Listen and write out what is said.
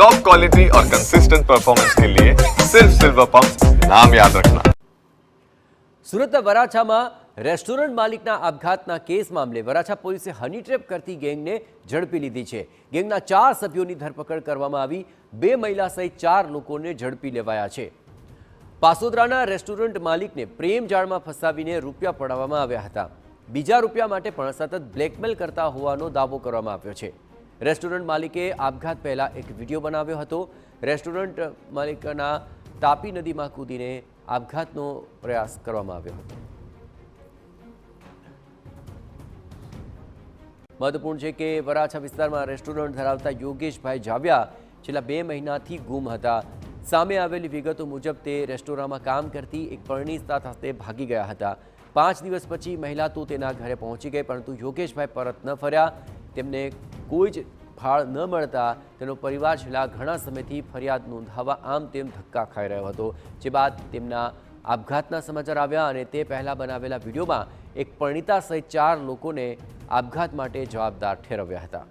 Top quality और consistent performance के लिए सिर्फ सिल्वर पंप नाम याद रखना। સુરતના વરાછામાં રેસ્ટોરન્ટ માલિકના આપઘાતના કેસ મામલે વરાછા પોલીસે હની ટ્રેપ કરતી ગેંગને ઝડપી લીધી છે। ગેંગના 4 સભ્યોની ધરપકડ કરવામાં આવી। 2 મહિલા સહિત 4 લોકોને ઝડપી લેવાયા છે। પાસોદરાના રેસ્ટોરન્ટ માલિકને પ્રેમ જાળમાં ફસાવીને રૂપિયા પડાવવામાં આવ્યા હતા। બીજા રૂપિયા માટે પણ સતત બ્લેકમેલ કરતા હોવાનો દાવો કરવામાં આવ્યો છે। રેસ્ટોરન્ટ માલિકે આપઘાત પહેલા એક વિડીયો બનાવ્યો હતો। રેસ્ટોરન્ટ માલિકના તાપી નદીમાં કૂદીને આપઘાતનો પ્રયાસ કરવામાં આવ્યો હતો। મહત્વપૂર્ણ છે કે વરાછા વિસ્તારમાં રેસ્ટોરન્ટ ધરાવતા યોગેશભાઈ જાવ્યા છેલ્લા 2 મહિનાથી ગુમ હતા। સામે આવેલી વિગતો મુજબ તે રેસ્ટોરન્ટમાં કામ કરતી એક પરિણીતા સાથે ભાગી ગયા હતા। 5 દિવસ પછી મહિલા તો તેના ઘરે પહોંચી ગઈ, પરંતુ યોગેશભાઈ પરત ન ફર્યા। તેમને કોઈ જ ફાળ ન મળતા તેનો પરિવાર છેલ્લા ઘણા સમયથી ફરિયાદ નોંધાવવા આમ તેમ ધક્કા ખાઈ રહ્યો હતો। જે બાદ તેમના આપઘાતના સમાચાર આવ્યા અને તે પહેલા બનાવેલા વિડીયોમાં એક પરિણીતા સહિત 4 લોકોને આપઘાત માટે જવાબદાર ઠેરવ્યા હતા।